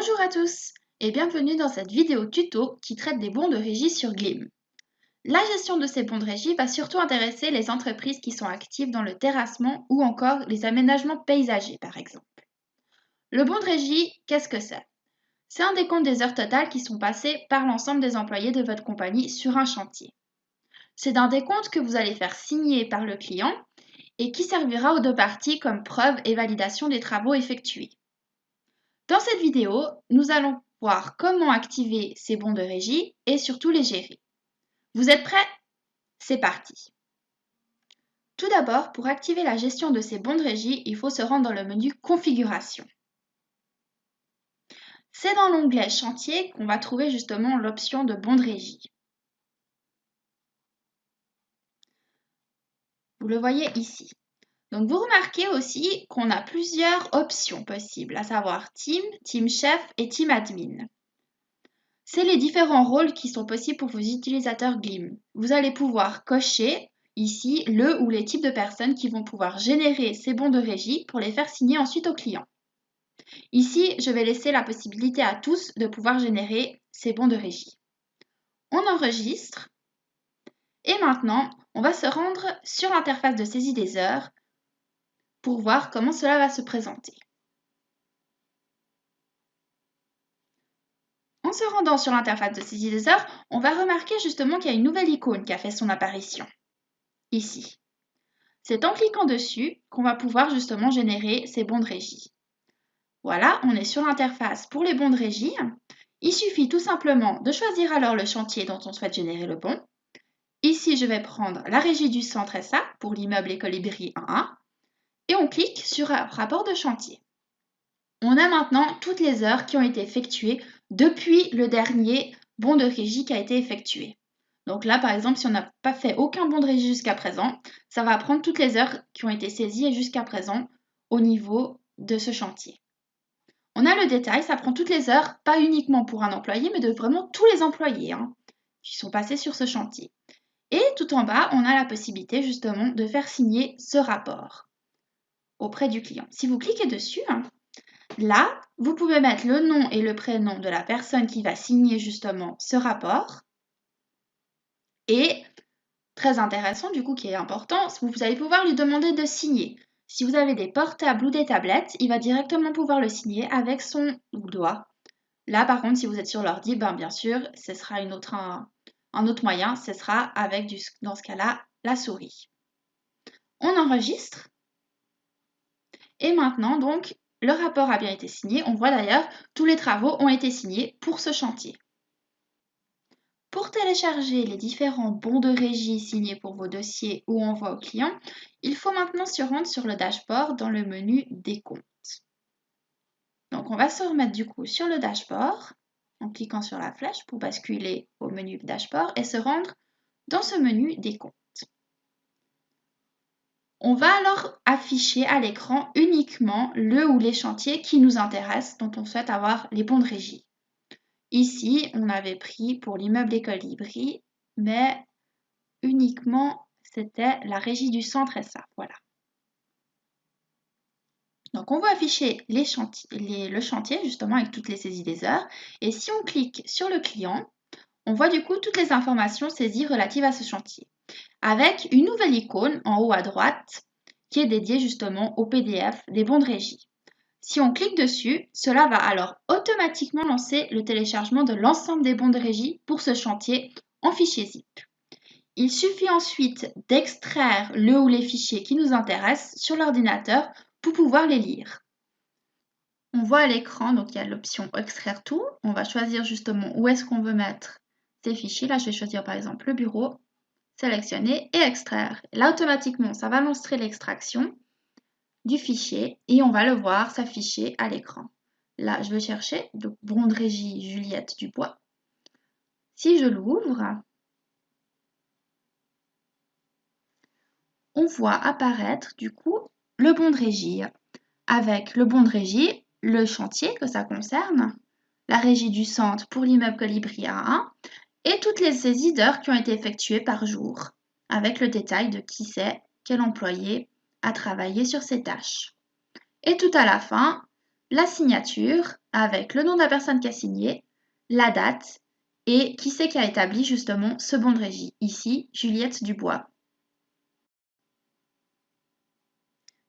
Bonjour à tous et bienvenue dans cette vidéo tuto qui traite des bons de régie sur Gleam. La gestion de ces bons de régie va surtout intéresser les entreprises qui sont actives dans le terrassement ou encore les aménagements paysagers par exemple. Le bon de régie, qu'est-ce que c'est? C'est un décompte des heures totales qui sont passées par l'ensemble des employés de votre compagnie sur un chantier. C'est un décompte que vous allez faire signer par le client et qui servira aux deux parties comme preuve et validation des travaux effectués. Dans cette vidéo, nous allons voir comment activer ces bons de régie et surtout les gérer. Vous êtes prêts? C'est parti! Tout d'abord, pour activer la gestion de ces bons de régie, il faut se rendre dans le menu Configuration. C'est dans l'onglet Chantier qu'on va trouver justement l'option de bons de régie. Vous le voyez ici. Donc vous remarquez aussi qu'on a plusieurs options possibles, à savoir Team, Team Chef et Team Admin. C'est les différents rôles qui sont possibles pour vos utilisateurs Gleam. Vous allez pouvoir cocher ici le ou les types de personnes qui vont pouvoir générer ces bons de régie pour les faire signer ensuite au client. Ici, je vais laisser la possibilité à tous de pouvoir générer ces bons de régie. On enregistre et maintenant, on va se rendre sur l'interface de saisie des heures pour voir comment cela va se présenter. En se rendant sur l'interface de saisie des heures, on va remarquer justement qu'il y a une nouvelle icône qui a fait son apparition, ici. C'est en cliquant dessus qu'on va pouvoir justement générer ces bons de régie. Voilà, on est sur l'interface pour les bons de régie. Il suffit tout simplement de choisir alors le chantier dont on souhaite générer le bon. Ici, je vais prendre la régie du centre SA pour l'immeuble Écolibri 1A et on clique sur rapport de chantier. On a maintenant toutes les heures qui ont été effectuées depuis le dernier bon de régie qui a été effectué. Donc là, par exemple, si on n'a pas fait aucun bon de régie jusqu'à présent, ça va prendre toutes les heures qui ont été saisies jusqu'à présent au niveau de ce chantier. On a le détail, ça prend toutes les heures, pas uniquement pour un employé, mais de vraiment tous les employés qui sont passés sur ce chantier. Et tout en bas, on a la possibilité justement de faire signer ce rapport auprès du client. Si vous cliquez dessus, là, vous pouvez mettre le nom et le prénom de la personne qui va signer justement ce rapport. Et très intéressant du coup qui est important, vous allez pouvoir lui demander de signer. Si vous avez des portables ou des tablettes, il va directement pouvoir le signer avec son doigt. Là par contre, si vous êtes sur l'ordi, bien sûr, ce sera un autre moyen, ce sera avec dans ce cas-là la souris. On enregistre. Et maintenant donc, le rapport a bien été signé. On voit d'ailleurs, tous les travaux ont été signés pour ce chantier. Pour télécharger les différents bons de régie signés pour vos dossiers ou envoi au client, il faut maintenant se rendre sur le dashboard dans le menu Décompte. Donc on va se remettre du coup sur le dashboard en cliquant sur la flèche pour basculer au menu Dashboard et se rendre dans ce menu Décompte. On va alors afficher à l'écran uniquement le ou les chantiers qui nous intéressent, dont on souhaite avoir les bons de régie. Ici, on avait pris pour l'immeuble Écolibri, mais uniquement, c'était la régie du centre SA. Voilà. Donc, on va afficher le chantier, justement, avec toutes les saisies des heures. Et si on clique sur le client, on voit du coup toutes les informations saisies relatives à ce chantier, avec une nouvelle icône en haut à droite qui est dédiée justement au PDF des bons de régie. Si on clique dessus, cela va alors automatiquement lancer le téléchargement de l'ensemble des bons de régie pour ce chantier en fichier zip. Il suffit ensuite d'extraire le ou les fichiers qui nous intéressent sur l'ordinateur pour pouvoir les lire. On voit à l'écran, donc il y a l'option extraire tout. On va choisir justement où est-ce qu'on veut mettre ces fichiers. Là, je vais choisir par exemple le bureau, sélectionner et extraire. Là, automatiquement, ça va lancer l'extraction du fichier et on va le voir s'afficher à l'écran. Là, je vais chercher le bon de régie Juliette Dubois. Si je l'ouvre, on voit apparaître du coup le bon de régie avec le bon de régie, le chantier que ça concerne, la régie du centre pour l'immeuble Colibri A1 et toutes les saisies d'heures qui ont été effectuées par jour avec le détail de qui c'est, quel employé a travaillé sur ces tâches. Et tout à la fin, la signature avec le nom de la personne qui a signé, la date et qui c'est qui a établi justement ce bon de régie. Ici, Juliette Dubois.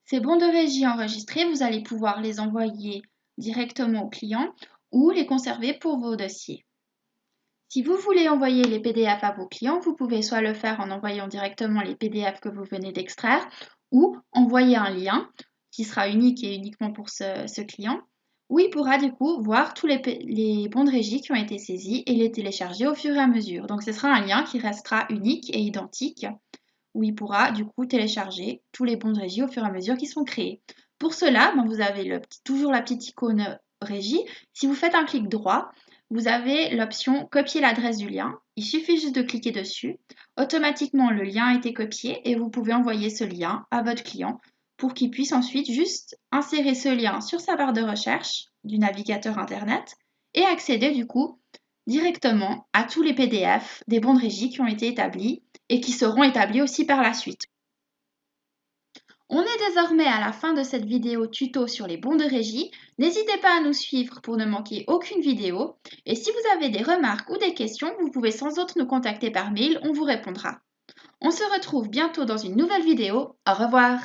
Ces bons de régie enregistrés, vous allez pouvoir les envoyer directement au client ou les conserver pour vos dossiers. Si vous voulez envoyer les PDF à vos clients, vous pouvez soit le faire en envoyant directement les PDF que vous venez d'extraire ou envoyer un lien qui sera unique et uniquement pour ce client, où il pourra du coup voir tous les bons de régie qui ont été saisis et les télécharger au fur et à mesure. Donc ce sera un lien qui restera unique et identique, où il pourra du coup télécharger tous les bons de régie au fur et à mesure qui sont créés. Pour cela, vous avez toujours la petite icône régie. Si vous faites un clic droit, vous avez l'option copier l'adresse du lien. Il suffit juste de cliquer dessus. Automatiquement, le lien a été copié et vous pouvez envoyer ce lien à votre client pour qu'il puisse ensuite juste insérer ce lien sur sa barre de recherche du navigateur Internet et accéder du coup directement à tous les PDF des bons de régie qui ont été établis et qui seront établis aussi par la suite. On est désormais à la fin de cette vidéo tuto sur les bons de régie. N'hésitez pas à nous suivre pour ne manquer aucune vidéo. Et si vous avez des remarques ou des questions, vous pouvez sans autre nous contacter par mail, on vous répondra. On se retrouve bientôt dans une nouvelle vidéo. Au revoir!